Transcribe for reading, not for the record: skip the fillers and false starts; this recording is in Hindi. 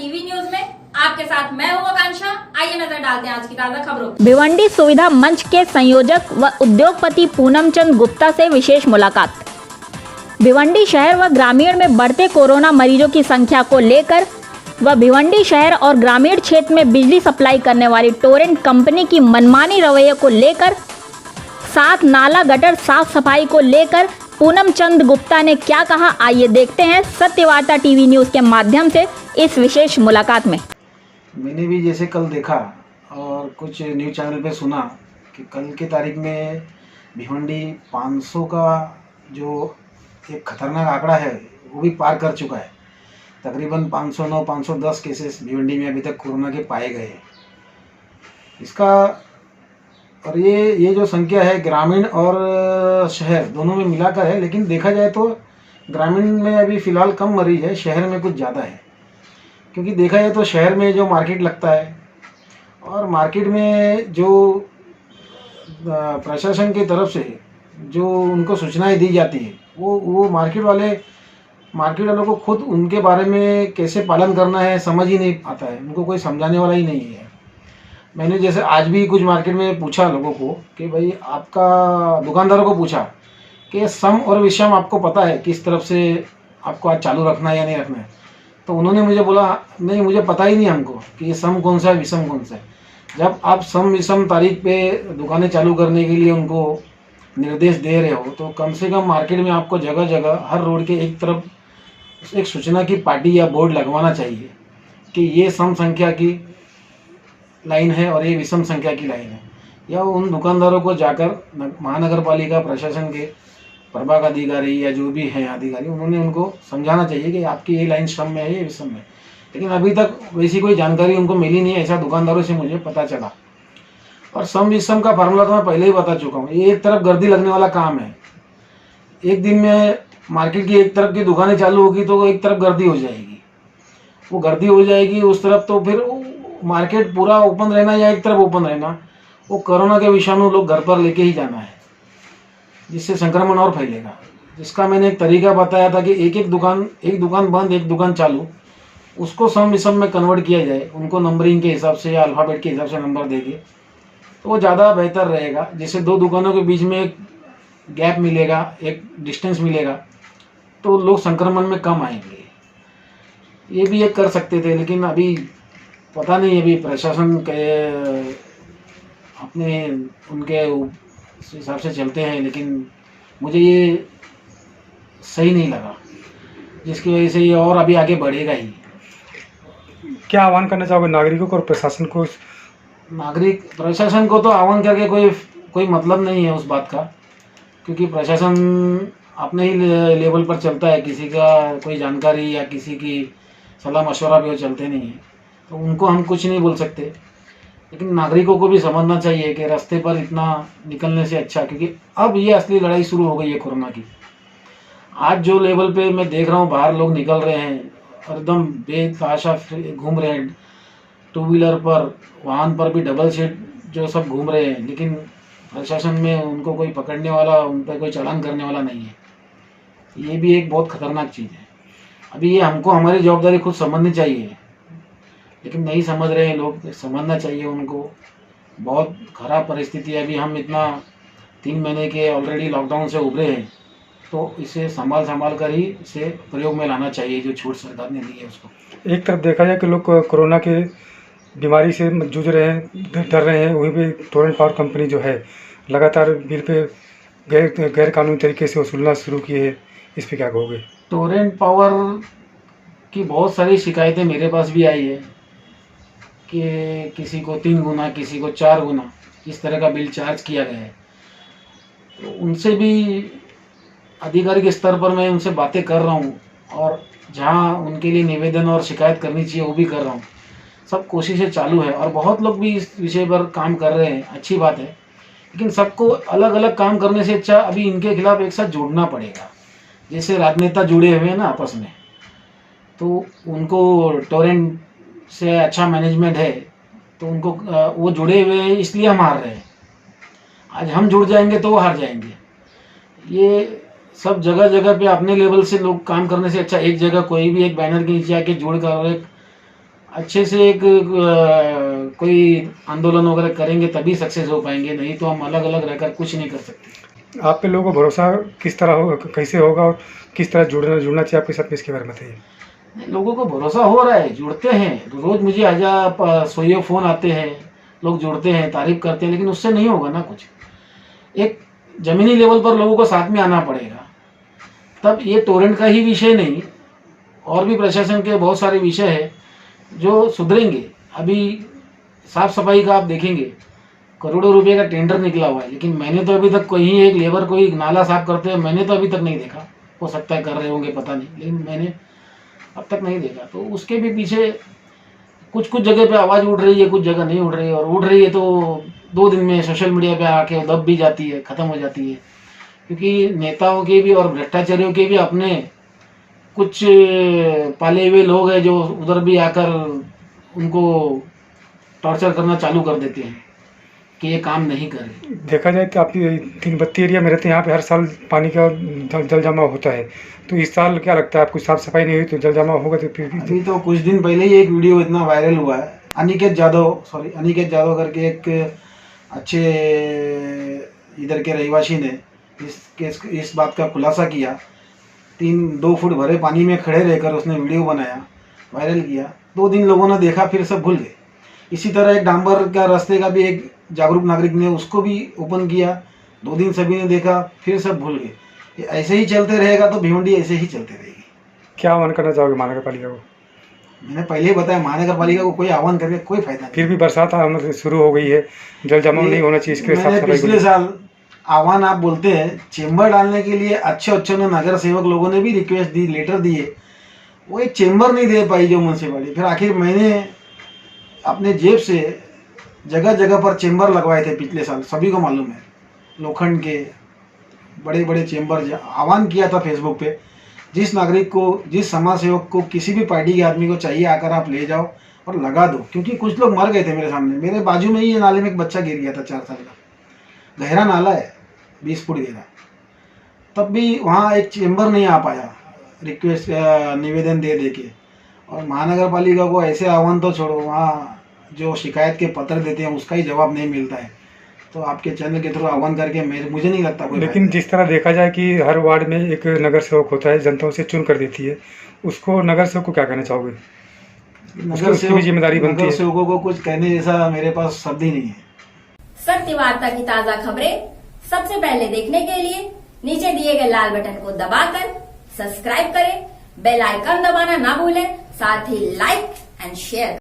टीवी न्यूज में आपके साथ मैं हूं आकांक्षा। आइए नजर डालते हैं आज की ताजा खबरों पर। भिवंडी सुविधा मंच के संयोजक व उद्योगपति पूनम चंद गुप्ता से विशेष मुलाकात। भिवंडी शहर व ग्रामीण में बढ़ते कोरोना मरीजों की संख्या को लेकर व भिवंडी शहर और ग्रामीण क्षेत्र में बिजली सप्लाई करने वाली टोरेंट कंपनी की मनमानी रवैये को लेकर, साथ नाला गटर साफ सफाई को लेकर पूनम चंद गुप्ता ने क्या कहा, आइए देखते हैं सत्यवार्ता टीवी न्यूज के माध्यम से इस विशेष मुलाकात में। मैंने भी जैसे कल देखा और कुछ न्यूज़ चैनल पे सुना कि कल की तारीख में भिवंडी 500 का जो एक खतरनाक आंकड़ा है वो भी पार कर चुका है। तकरीबन 509-510 केसेस भिवंडी में अभी तक कोरोना के पाए गए हैं। इसका और ये जो संख्या है ग्रामीण और शहर दोनों में मिलाकर है, लेकिन देखा जाए तो ग्रामीण में अभी फ़िलहाल कम मरीज है, शहर में कुछ ज़्यादा है। क्योंकि देखा जाए तो शहर में जो मार्केट लगता है और मार्केट में जो प्रशासन की तरफ से जो उनको सूचनाएं दी जाती है वो मार्केट वालों को खुद उनके बारे में कैसे पालन करना है समझ ही नहीं आता है, उनको कोई समझाने वाला ही नहीं है। मैंने जैसे आज भी कुछ मार्केट में पूछा लोगों को कि भाई आपका दुकानदारों को पूछा कि सम और विषम आपको पता है किस तरफ से आपको आज चालू रखना है या नहीं रखना है, तो उन्होंने मुझे बोला नहीं मुझे पता ही नहीं हमको कि ये सम कौन सा है विषम कौन सा है। जब आप सम विषम तारीख पे दुकानें चालू करने के लिए उनको निर्देश दे रहे हो तो कम से कम मार्केट में आपको जगह जगह हर रोड के एक तरफ एक सूचना की पाटी या बोर्ड लगवाना चाहिए कि ये सम संख्या की लाइन है और ये विषम संख्या की लाइन है। या उन दुकानदारों को जाकर महानगर पालिका प्रशासन के प्रभाग अधिकारी या जो भी हैं अधिकारी उन्होंने उनको समझाना चाहिए कि आपकी ये लाइन सम में है ये विषम में। लेकिन अभी तक वैसी कोई जानकारी उनको मिली नहीं है, ऐसा दुकानदारों से मुझे पता चला। और सम विषम का फार्मूला तो मैं पहले ही बता चुका हूँ, ये एक तरफ गर्दी लगने वाला काम है। एक दिन में मार्केट की एक तरफ की दुकानें चालू होगी तो एक तरफ गर्दी हो जाएगी, वो गर्दी हो जाएगी उस तरफ, तो फिर मार्केट पूरा ओपन रहना या एक तरफ ओपन रहना, वो कोरोना के विषाणु लोग घर पर लेके ही जाना है, जिससे संक्रमण और फैलेगा। जिसका मैंने एक तरीका बताया था कि एक दुकान बंद एक दुकान चालू, उसको सम विषम में कन्वर्ट किया जाए, उनको नंबरिंग के हिसाब से या अल्फ़ाबेट के हिसाब से नंबर देंगे तो वो ज़्यादा बेहतर रहेगा। जिससे दो दुकानों के बीच में एक गैप मिलेगा, एक डिस्टेंस मिलेगा, तो लोग संक्रमण में कम आएंगे। ये भी एक कर सकते थे, लेकिन अभी पता नहीं, अभी प्रशासन के अपने उनके हिसाब से चलते हैं, लेकिन मुझे ये सही नहीं लगा, जिसकी वजह से ये और अभी आगे बढ़ेगा ही। क्या आह्वान करना चाहोगे नागरिकों को और प्रशासन को? प्रशासन को तो आह्वान करके कोई मतलब नहीं है उस बात का, क्योंकि प्रशासन अपने ही लेवल पर चलता है, किसी का कोई जानकारी या किसी की सलाह मशवरा भी वो चलते नहीं है, तो उनको हम कुछ नहीं बोल सकते। लेकिन नागरिकों को भी समझना चाहिए कि रास्ते पर इतना निकलने से अच्छा, क्योंकि अब ये असली लड़ाई शुरू हो गई है कोरोना की। आज जो लेवल पे मैं देख रहा हूँ बाहर लोग निकल रहे हैं और एकदम बेतहाशा घूम रहे हैं, टू व्हीलर पर वाहन पर भी डबल सीट जो सब घूम रहे हैं, लेकिन प्रशासन में उनको कोई पकड़ने वाला, उन पर कोई चालान करने वाला नहीं है। ये भी एक बहुत खतरनाक चीज़ है। अभी ये हमको हमारी जवाबदारी खुद समझनी चाहिए, लेकिन नहीं समझ रहे हैं लोग, समझना चाहिए उनको। बहुत ख़राब परिस्थिति है अभी, हम इतना 3 महीने के ऑलरेडी लॉकडाउन से उभरे हैं, तो इसे संभाल कर ही इसे प्रयोग में लाना चाहिए, जो छूट सरकार ने दी है उसको। एक तरफ देखा जाए कि लोग कोरोना के बीमारी से जूझ रहे हैं, डर रहे हैं, वहीं पे टोरेंट पावर कंपनी जो है लगातार बिल पे गैर कानूनी तरीके से वसूलना शुरू किए है, इस पर क्या कहोगे? टोरेंट पावर की बहुत सारी शिकायतें मेरे पास भी आई है कि किसी को 3 गुना, किसी को 4 गुना इस तरह का बिल चार्ज किया गया है। तो उनसे भी आधिकारिक स्तर पर मैं उनसे बातें कर रहा हूँ, और जहाँ उनके लिए निवेदन और शिकायत करनी चाहिए वो भी कर रहा हूँ। सब कोशिशें चालू है और बहुत लोग भी इस विषय पर काम कर रहे हैं, अच्छी बात है। लेकिन सबको अलग अलग काम करने से अच्छा अभी इनके खिलाफ एक साथ जुड़ना पड़ेगा। जैसे राजनेता जुड़े हुए हैं ना आपस में, तो उनको टोरेंट से अच्छा मैनेजमेंट है, तो उनको वो जुड़े हुए हैं, इसलिए हम हार रहे हैं। आज हम जुड़ जाएंगे तो वो हार जाएंगे। ये सब जगह जगह पे अपने लेवल से लोग काम करने से अच्छा एक जगह कोई भी एक बैनर के नीचे आके जुड़ कर एक अच्छे से एक कोई आंदोलन वगैरह करेंगे तभी सक्सेस हो पाएंगे, नहीं तो हम अलग अलग रहकर कुछ नहीं कर सकते। आप पे लोगों को भरोसा किस तरह हो, कैसे होगा और किस तरह जुड़ना चाहिए आपके साथ में, इसके बारे में बताइए। लोगों को भरोसा हो रहा है, जुड़ते हैं रोज, मुझे 1000 फ़ोन आते हैं, लोग जुड़ते हैं, तारीफ करते हैं, लेकिन उससे नहीं होगा ना कुछ। एक जमीनी लेवल पर लोगों को साथ में आना पड़ेगा, तब ये टोरेंट का ही विषय नहीं, और भी प्रशासन के बहुत सारे विषय है जो सुधरेंगे। अभी साफ सफाई का आप देखेंगे, करोड़ों रुपए का टेंडर निकला हुआ है, लेकिन मैंने तो अभी तक कोई एक लेबर कोई नाला साफ करते हुए मैंने तो अभी तक नहीं देखा। हो सकता है कर रहे होंगे, पता नहीं, लेकिन मैंने अब तक नहीं देखा। तो उसके भी पीछे कुछ कुछ जगह पे आवाज़ उठ रही है, कुछ जगह नहीं उठ रही है, और उठ रही है तो 2 दिन में सोशल मीडिया पे आके दब भी जाती है, ख़त्म हो जाती है। क्योंकि नेताओं के भी और भ्रष्टाचारियों के भी अपने कुछ पाले हुए लोग हैं जो उधर भी आकर उनको टॉर्चर करना चालू कर देते हैं कि ये काम नहीं करे। देखा जाए तो आप 332 एरिया में रहते हैं, यहाँ पे हर साल पानी का जल जमाव होता है, तो इस साल क्या लगता है आपको, साफ सफाई नहीं हुई तो जल जमाव होगा? तो फिर अभी तो कुछ दिन पहले ही एक वीडियो इतना वायरल हुआ है, अनिकेत जादव करके एक अच्छे इधर के रहिवासी ने इस बात का खुलासा किया। 2 फुट भरे पानी में खड़े रहकर उसने वीडियो बनाया, वायरल किया। 2 दिन लोगों ने देखा, फिर सब भूल गए। इसी तरह एक डांबर का रास्ते का भी एक जागरूक नागरिक ने उसको भी ओपन किया, 2 दिन सभी ने देखा, फिर सब भूल गए। ये ऐसे ही चलते रहेगा तो भिवंडी ऐसे ही चलते रहेगी। क्या आह्वान करना चाहोगे महानगर पालिका को? मैंने पहले ही बताया, महानगर पालिका को कोई आह्वान करके कोई फायदा नहीं। फिर भी बरसात मतलब शुरू हो गई है, जल जमाव नहीं होना चाहिए, इसके साफ मैंने सफाई पिछले साल आह्वान, आप बोलते हैं चेंबर डालने के लिए अच्छे नगर सेवक लोगों ने भी रिक्वेस्ट दी, लेटर दिए, वो एक चेंबर नहीं दे पाई जो म्यूनसिपालिटी। फिर आखिर मैंने अपने जेब से जगह जगह पर चेंबर लगवाए थे पिछले साल, सभी को मालूम है, लोखंड के बड़े बड़े चेंबर। आह्वान किया था फेसबुक पे, जिस नागरिक को, जिस समाज सेवक को, किसी भी पार्टी के आदमी को चाहिए आकर आप ले जाओ और लगा दो। क्योंकि कुछ लोग मर गए थे मेरे सामने, मेरे बाजू में ही ये नाले में एक बच्चा गिर गया था, 4 साल का, गहरा नाला है, 20 फुट गहरा, तब भी वहाँ एक चेंबर नहीं आ पाया, रिक्वेस्ट निवेदन दे के। और महानगर पालिका को ऐसे आह्वान तो छोड़ो, वहाँ जो शिकायत के पत्र देते हैं उसका ही जवाब नहीं मिलता है। तो आपके चैनल के थ्रू आह्वान करके मुझे नहीं लगता कोई। लेकिन जिस तरह देखा जाए कि हर वार्ड में एक नगर सेवक होता है, जनता उसे चुन कर देती है, उसको नगर सेवक को क्या कहना चाहोगे? नगर सेवक, जिम्मेदारी बनती है। नगर सेवकों को कुछ कहने जैसा मेरे पास शब्द ही नहीं है। सत्य वार्ता की ताजा खबरें सबसे पहले देखने के लिए नीचे दिए गए लाल बटन को दबाकर सब्सक्राइब करें, बेल आइकन दबाना ना भूलें, साथ ही लाइक एंड शेयर।